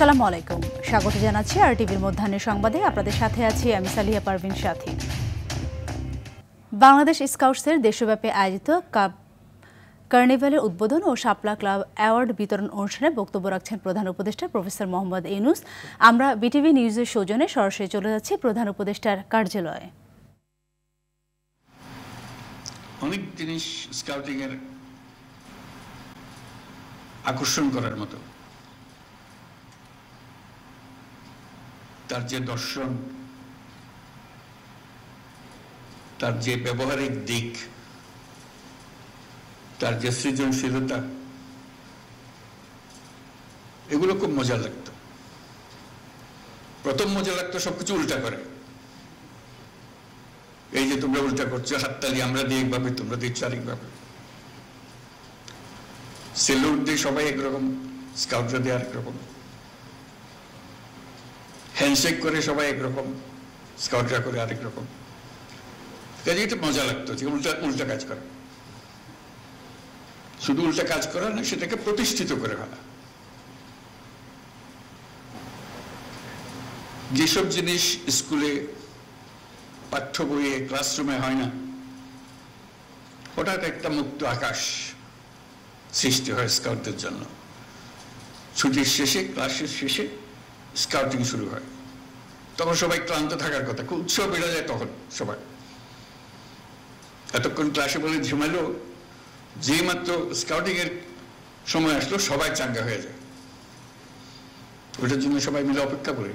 আসসালামু আলাইকুম, স্বাগত জানাচ্ছি আরটিভির মধ্যাহ্নের সংবাদে। আপনাদের সাথে আছি আমি সালিহা পারভিন সাথী। বাংলাদেশ স্কাউটসের দেশব্যাপী আয়োজিত কার্নিভালের উদ্বোধন ও শাপলা ক্লাব অ্যাওয়ার্ড বিতরণ অনুষ্ঠানে বক্তব্য রাখছেন প্রধান উপদেষ্টা প্রফেসর মোহাম্মদ ইউনূস। আমরা বিটিভি নিউজের সৌজন্যে সরাসরি চলে যাচ্ছি প্রধান উপদেষ্টার কার্যালয়ে। অনেক জিনিস স্কাউটিং এর আকর্ষণ করার মতো, তার যে দর্শন, তার যে ব্যবহারিক দিক, তার যে সৃজনশীলতা, এগুলো খুব মজা লাগতো। প্রথম মজা লাগতো সবকিছু উল্টা করে, এই যে তোমরা উল্টা করছো, হাততালি আমরা দিই একভাবে, তোমরা দিচ্ছ আরেকভাবে। সেলুট দিয়ে সবাই একরকম, স্কাউটরা দিয়ে আরেক রকম, হ্যান্ডশেক করে সবাই একরকম, স্কাউটরা করে আরেক রকম। কাজে এটা মজা লাগতো যে উল্টা উল্টা কাজ করা, শুধু উল্টা কাজ করা না, সেটাকে প্রতিষ্ঠিত করে ফেলা। যেসব জিনিস স্কুলে পাঠ্য বইয়ে ক্লাসরুমে হয় না, হঠাৎ একটা মুক্ত আকাশ সৃষ্টি হয় স্কাউটদের জন্য। ছুটির শেষে, ক্লাসের শেষে স্কাউটিং শুরু হয়। তখন সবাই ক্লান্ত থাকার কথা, খুব উৎসাহ বেড়ে যায় তখন সবাই। এতক্ষণ ক্লাসে বলে ঝিমালো, যে মাত্র স্কাউটিং এর সময় আসলো সবাই চাঙ্গা হয়ে যায়। ওটার জন্য সবাই মিলে অপেক্ষা করে,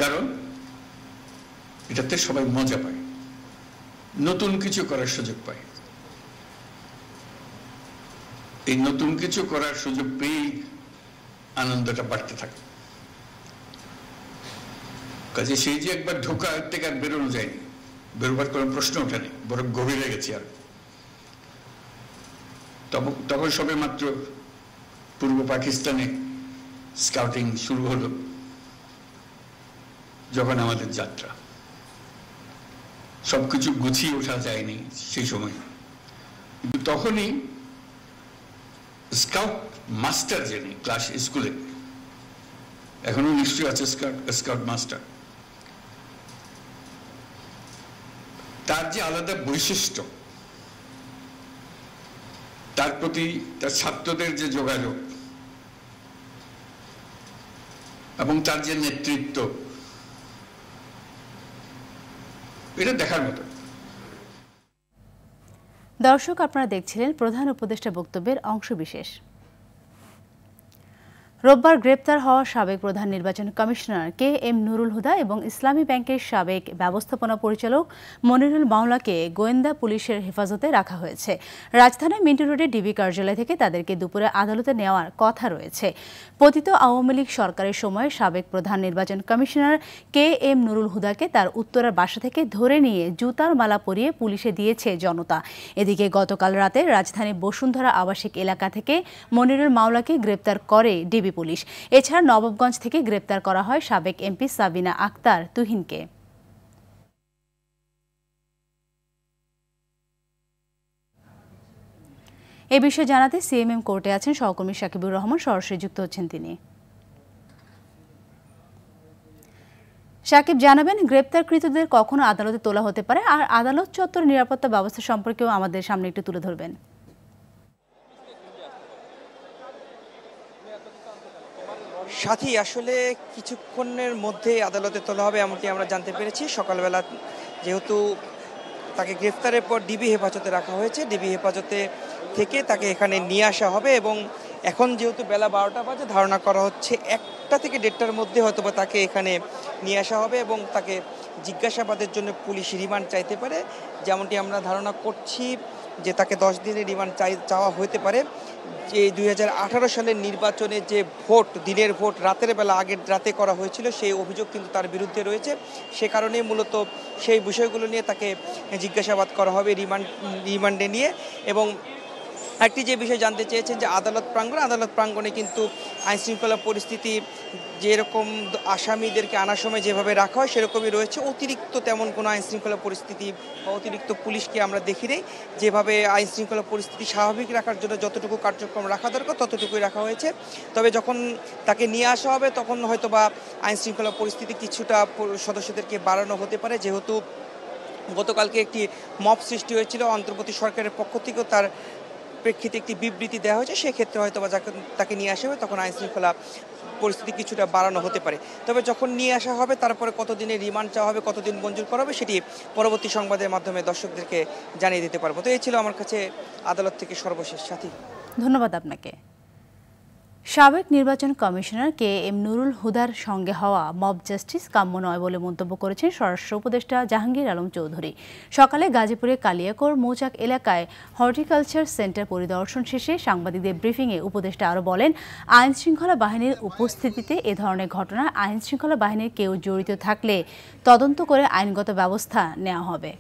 কারণ এটাতে সবাই মজা পায়, নতুন কিছু করার সুযোগ পায়। এই নতুন কিছু করার সুযোগ পেয়েই আনন্দটা বাড়তে থাকে। কাজে সেই যে একবার ঢোকা থেকে আর বেরোনো যায়নি, বেরোবার কোনো প্রশ্ন ওঠেনি, বরং গভীরে গেছি। আর তখন সবে মাত্র পূর্ব পাকিস্তানে স্কাউটিং শুরু হলো, যখন আমাদের যাত্রা। সবকিছু গুছিয়ে ওঠা যায়নি সেই সময়, কিন্তু তখনই স্কাউট মাস্টার, যিনি ক্লাস স্কুলে এখনো নিশ্চয়ই আছে স্কাউট মাস্টার, তার যে আলাদা বৈশিষ্ট্য, তার প্রতি তার ছাত্রদের যে যোগাযোগ এবং তার যে নেতৃত্ব, এটা দেখার মতো। দর্শক, আপনারা দেখছিলেন প্রধান উপদেষ্টা বক্তব্যের অংশবিশেষ। রোববার গ্রেপ্তার হওয়া সাবেক প্রধান নির্বাচন কমিশনার KM নুরুল হুদা এবং ইসলামী ব্যাংকের সাবেক ব্যবস্থাপনা পরিচালক মনিরুল মাওলাকে গোয়েন্দা পুলিশের হেফাজতে রাখা হয়েছে। রাজধানীর মিন্টু রোডে ডিবি কার্যালয় থেকে তাদেরকে দুপুরে আদালতে নেওয়ার কথা রয়েছে। পতিত আওয়ামী লীগ সরকারের সময় সাবেক প্রধান নির্বাচন কমিশনার KM নুরুল হুদাকে তার উত্তরার বাসা থেকে ধরে নিয়ে জুতার মালা পরিয়ে পুলিশে দিয়েছে জনতা। এদিকে গতকাল রাতে রাজধানীর বসুন্ধরা আবাসিক এলাকা থেকে মনিরুল মাওলাকে গ্রেপ্তার করে ডিবি পুলিশ। এছাড়া নবাবগঞ্জ থেকে গ্রেপ্তার করা হয় সাবেক এমপি সাবিনা আক্তার তুহিনকে। এ বিষয়ে জানাতে সিএমএম কোর্টে আছেন সহকর্মী সাকিবুর রহমান, সরাসরি যুক্ত হচ্ছেন তিনি। সাকিব, জানাবেন গ্রেপ্তারকৃতদের কখনো আদালতে তোলা হতে পারে, আর আদালত চত্বর নিরাপত্তা ব্যবস্থা সম্পর্কেও আমাদের সামনে একটু তুলে ধরবেন। সাথী, আসলে কিছুক্ষণের মধ্যে আদালতে তোলা হবে এমনটি আমরা জানতে পেরেছি। সকালবেলা যেহেতু তাকে গ্রেফতারের পর ডিবি হেফাজতে রাখা হয়েছে, ডিবি হেফাজতে থেকে তাকে এখানে নিয়ে আসা হবে এবং এখন যেহেতু বেলা 12টা বাজে, ধারণা করা হচ্ছে 1টা থেকে 1:30টার মধ্যে হয়তোবা তাকে এখানে নিয়ে আসা হবে এবং তাকে জিজ্ঞাসাবাদের জন্য পুলিশ রিমান্ড চাইতে পারে। যেমনটি আমরা ধারণা করছি যে তাকে 10 দিনের রিমান্ড চাওয়া হতে পারে। যে 2018 সালের নির্বাচনে যে ভোট, দিনের ভোট রাতের বেলা, আগের রাতে করা হয়েছিল, সেই অভিযোগ কিন্তু তার বিরুদ্ধে রয়েছে। সে কারণেই মূলত সেই বিষয়গুলো নিয়ে তাকে জিজ্ঞাসাবাদ করা হবে রিমান্ডে নিয়ে। এবং একটি যে বিষয় জানতে চেয়েছেন যে আদালত প্রাঙ্গণে কিন্তু আইনশৃঙ্খলা পরিস্থিতি যেরকম আসামিদেরকে আনার সময় যেভাবে রাখা হয় সেরকমই রয়েছে। অতিরিক্ত তেমন কোনো আইনশৃঙ্খলা পরিস্থিতি বা অতিরিক্ত পুলিশকে আমরা দেখি নাই। যেভাবে আইনশৃঙ্খলা পরিস্থিতি স্বাভাবিক রাখার জন্য যতটুকু কার্যক্রম রাখা দরকার ততটুকুই রাখা হয়েছে। তবে যখন তাকে নিয়ে আসা হবে তখন হয়তো বা আইনশৃঙ্খলা পরিস্থিতি কিছুটা সদস্যদেরকে বাড়ানো হতে পারে, যেহেতু গতকালকে একটি মব সৃষ্টি হয়েছিল, অন্তর্বর্তী সরকারের পক্ষ থেকেও তার প্রেক্ষিতে একটি বিবৃতি দেওয়া হয়েছে। সেক্ষেত্রে হয়তো বা তাকে নিয়ে আসা হবে তখন আইনশৃঙ্খলা পরিস্থিতি কিছুটা বাড়ানো হতে পারে। তবে যখন নিয়ে আসা হবে তারপরে কতদিনের রিমান্ড চাওয়া হবে, কতদিন মঞ্জুর করা হবে, সেটি পরবর্তী সংবাদের মাধ্যমে দর্শকদেরকে জানিয়ে দিতে পারবো। তো এই ছিল আমার কাছে আদালত থেকে সর্বশেষ। সাথী, ধন্যবাদ আপনাকে। সাবেক নির্বাচন কমিশনার কে এম নুরুল হুদার সঙ্গে হওয়া মব জাস্টিস কাম্য নয় বলে মন্তব্য করেছেন স্বরাষ্ট্র উপদেষ্টা জাহাঙ্গীর আলম চৌধুরী। সকালে গাজীপুরে কালিয়াকৈর মৌচাক এলাকায় হর্টিকালচার সেন্টার পরিদর্শন শেষে সাংবাদিকদের ব্রিফিংয়ে উপদেষ্টা আরও বলেন, আইনশৃঙ্খলা বাহিনীর উপস্থিতিতে এ ধরনের ঘটনায় আইনশৃঙ্খলা বাহিনীর কেউ জড়িত থাকলে তদন্ত করে আইনগত ব্যবস্থা নেওয়া হবে।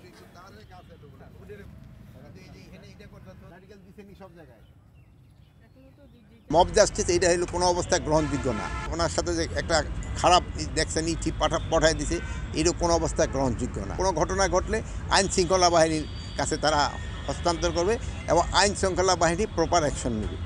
মব জাস্টিস এইটা হলো কোনো অবস্থায় গ্রহণযোগ্য না। ওনার সাথে যে একটা খারাপ দেখছেন চিঠি পাঠায় দিছে, এইটা কোনো অবস্থায় গ্রহণযোগ্য না। কোনো ঘটনা ঘটলে আইন শৃঙ্খলা বাহিনীর কাছে তারা হস্তান্তর করবে এবং আইন শৃঙ্খলা বাহিনী প্রপার অ্যাকশন নেবে।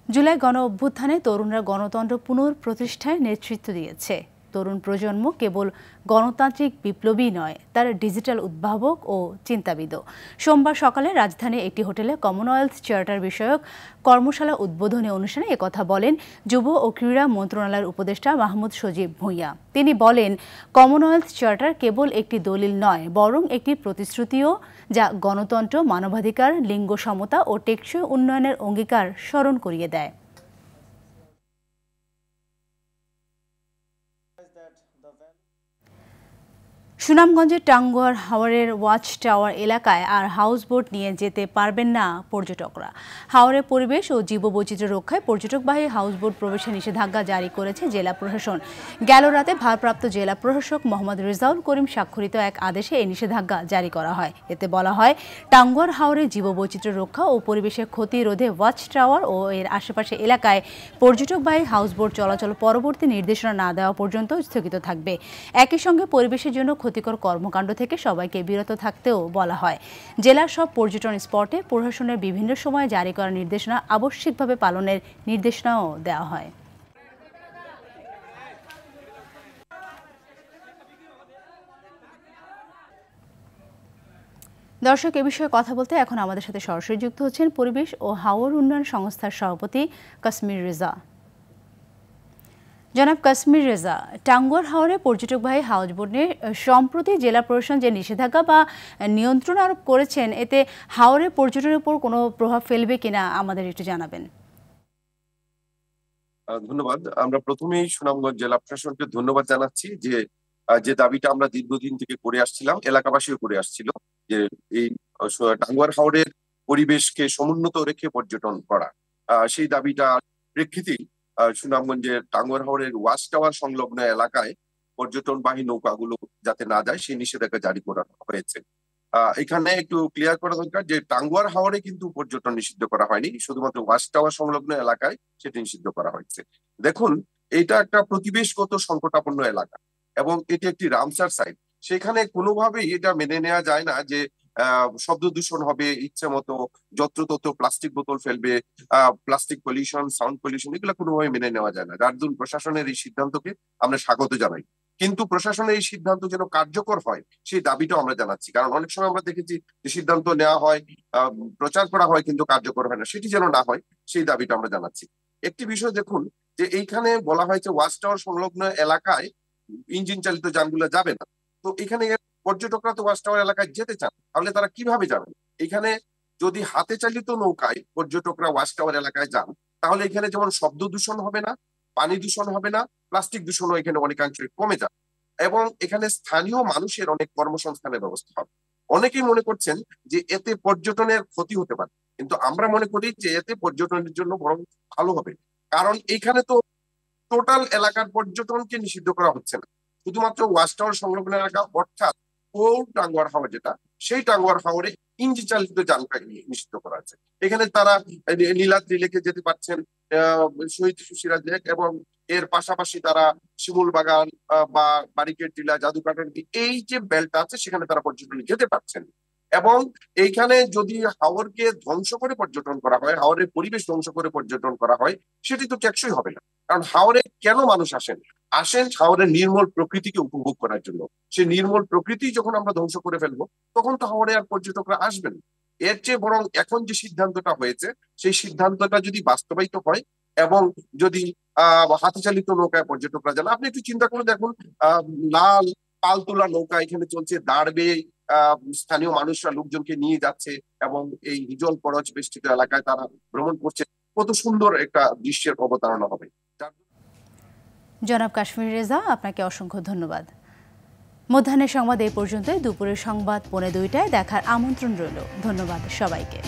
জুলাই গণ অভ্যুত্থানে তরুণরা গণতন্ত্র পুনঃপ্রতিষ্ঠায় নেতৃত্ব দিয়েছে। তরুণ প্রজন্ম কেবল গণতান্ত্রিক বিপ্লবী নয়, তার ডিজিটাল উদ্ভাবক ও চিন্তাবিদও। সোমবার সকালে রাজধানীর একটি হোটেলে কমনওয়েলথ চার্টার বিষয়ক কর্মশালা উদ্বোধনী অনুষ্ঠানে একথা বলেন যুব ও ক্রীড়া মন্ত্রণালয়ের উপদেষ্টা মাহমুদ সজীব ভূঁইয়া। তিনি বলেন, কমনওয়েলথ চার্টার কেবল একটি দলিল নয়, বরং একটি প্রতিশ্রুতিও, যা গণতন্ত্র, মানবাধিকার, লিঙ্গ সমতা ও টেকসই উন্নয়নের অঙ্গীকার স্মরণ করিয়ে দেয়। সুনামগঞ্জের টাঙ্গুয়ার হাওরের ওয়াচ টাওয়ার এলাকায় আর হাউসবোট নিয়ে যেতে পারবেন না পর্যটকরা। হাওরের পরিবেশ ও জীববৈচিত্র্য রক্ষায় পর্যটকবাহী হাউসবোট প্রবেশে নিষেধাজ্ঞা জারি করেছে জেলা প্রশাসন। গেল রাতে ভারপ্রাপ্ত জেলা প্রশাসক মোহাম্মদ রেজাউল করিম স্বাক্ষরিত এক আদেশে এই নিষেধাজ্ঞা জারি করা হয়। এতে বলা হয়, টাঙ্গুয়ার হাওরের জীববৈচিত্র্য রক্ষা ও পরিবেশের ক্ষতি রোধে ওয়াচ টাওয়ার ও এর আশেপাশে এলাকায় পর্যটকবাহী হাউসবোট চলাচল পরবর্তী নির্দেশনা না দেওয়া পর্যন্ত স্থগিত থাকবে। একই সঙ্গে পরিবেশের জন্য ক্ষতিকর কর্মকাণ্ড থেকে সবাইকে বিরত থাকতেও বলা হয়। জেলার সব পর্যটন স্পটে প্রশাসনের বিভিন্ন সময়ে জারি করা নির্দেশনা আবশ্যিকভাবে পালনের নির্দেশনাও দেওয়া হয়। দর্শক, এ বিষয়ে কথা বলতে এখন আমাদের সাথে সরাসরি যুক্ত হচ্ছেন পরিবেশ ও হাওর উন্নয়ন সংস্থার সভাপতি কাশ্মীর রেজা। জনাব কাশ্মীর রেজা, টাঙ্গুয়ার হাওরে পর্যটকবাহী হাউসবোট নিয়ে সম্প্রতি জেলা প্রশাসন যে নিষেধাজ্ঞা বা নিয়ন্ত্রণ আরোপ করেছেন, এতে হাওরে পর্যটনের উপর কোনো প্রভাব ফেলবে কিনা আমাদের একটু জানাবেন। ধন্যবাদ। আমরা প্রথমেই সুনামগঞ্জ জেলা প্রশাসনকে ধন্যবাদ জানাচ্ছি যে দাবিটা আমরা দীর্ঘদিন থেকে করে আসছিলাম, এলাকাবাসীও করে আসছিল, যে এই টাঙ্গুয়ার হাওরের পরিবেশকে সমুন্নত রেখে পর্যটন করা। সেই দাবিটা প্রেক্ষিতেই সুনামগঞ্জের টাঙ্গুয়ার হাওরের ওয়াচ টাওয়ার সংলগ্ন এলাকায় পর্যটনবাহী নৌকাগুলো যাতে না যায় সেই নিষেধাজ্ঞা জারি করা হয়েছে। এখানে একটু ক্লিয়ার করা দরকার যে টাঙ্গুয়ার হাওরে কিন্তু পর্যটন নিষিদ্ধ করা হয়নি, শুধুমাত্র ওয়াচ টাওয়ার সংলগ্ন এলাকায় সেটি নিষিদ্ধ করা হয়েছে। দেখুন, এটা একটা পরিবেশগত সংকটাপন্ন এলাকা এবং এটি একটি রামসার সাইট। সেখানে কোনোভাবেই এটা মেনে নেওয়া যায় না যে শব্দ দূষণ হবে, ইচ্ছে মতো যত্রতত্র প্লাস্টিক বোতল ফেলবে, প্লাস্টিক পলিউশন, সাউন্ড পলিউশন, এগুলো কোনোভাবে মেনে নেওয়া যায় না। গার্দুল প্রশাসনের এই সিদ্ধান্তকে আমরা স্বাগত জানাই, কিন্তু প্রশাসনের এই সিদ্ধান্ত যেন কার্যকর হয় সেই দাবিটাও আমরা জানাচ্ছি। কারণ অনেক সময় আমরা দেখেছি যে সিদ্ধান্ত নেওয়া হয়, প্রচার করা হয়, কিন্তু কার্যকর হয় না। সেটি যেন না হয় সেই দাবিটা আমরা জানাচ্ছি। একটি বিষয় দেখুন, যে এইখানে বলা হয়েছে ওয়াচ টাওয়ার সংলগ্ন এলাকায় ইঞ্জিন চালিত যানগুলো যাবে না। তো এখানে পর্যটকরা তো ওয়াচ টাওয়ার এলাকায় যেতে চান, তাহলে তারা কিভাবে যাবেন? এখানে যদি হাতে চালিত নৌকায় পর্যটকরা ওয়াচ টাওয়ার এলাকায় যান, তাহলে এখানে যেমন শব্দ দূষণ হবে না, পানি দূষণ হবে না, প্লাস্টিক দূষণও এখানে অনেকাংশে কমে যাবে এবং এখানে স্থানীয় মানুষের অনেক কর্মসংস্থানের ব্যবস্থা হবে। অনেকেই মনে করছেন যে এতে পর্যটনের ক্ষতি হতে পারে, কিন্তু আমরা মনে করি যে এতে পর্যটনের জন্য বরং ভালো হবে। কারণ এখানে তো টোটাল এলাকার পর্যটনকে নিষিদ্ধ করা হচ্ছে না, শুধুমাত্র ওয়াচ টাওয়ার সংলগ্ন এলাকা অর্থাৎ টাঙ্গুয়ার হাওর যেটা, সেই টাঙ্গুয়ার হাওরে ইঞ্জিন চালিত যানকে নিষিদ্ধ করা আছে। এখানে তারা নীলাদ্রি লেকে যেতে পারছেন, শহীদ সুশীলা লেক, এবং এর পাশাপাশি তারা শিমুল বাগান বা বারিকেড টিলা, জাদুকাটান, এই যে বেল্ট আছে সেখানে তারা পর্যটনে যেতে পারছেন। এবং এইখানে যদি হাওরকে ধ্বংস করে পর্যটন করা হয়, হাওরের পরিবেশ ধ্বংস করে পর্যটন করা হয়, সেটি তো টেকসই হবে না। কারণ হাওরে কেন মানুষ আসেন হাওরের নির্মল প্রকৃতিকে উপভোগ করার জন্য। সেই নির্মল প্রকৃতি যখন আমরা ধ্বংস করে ফেলবো, তখন তো হাওরে আর পর্যটকরা আসবেন। এর চেয়ে বরং এখন যে সিদ্ধান্তটা হয়েছে, সেই সিদ্ধান্তটা যদি বাস্তবায়িত হয় এবং যদি হাতি চালিত নৌকায় পর্যটকরা যান, আপনি একটু চিন্তা করে দেখুন, লাল পালতোলা নৌকা এখানে চলছে, দাঁড়বে, স্থানীয় মানুষরা লোকজনকে নিয়ে যাচ্ছে এবং এই হিজল পরজ বেষ্টিত এলাকায় তারা ভ্রমণ করছে। কত সুন্দর একটা দৃশ্যের অবতারণা হবে। জনাব কাশ্মীর রেজা, আপনাকে অসংখ্য ধন্যবাদ। মধ্যাহ্নের সংবাদ এই পর্যন্তই। দুপুরের সংবাদ 1:45টায় দেখার আমন্ত্রণ রইল। ধন্যবাদ সবাইকে।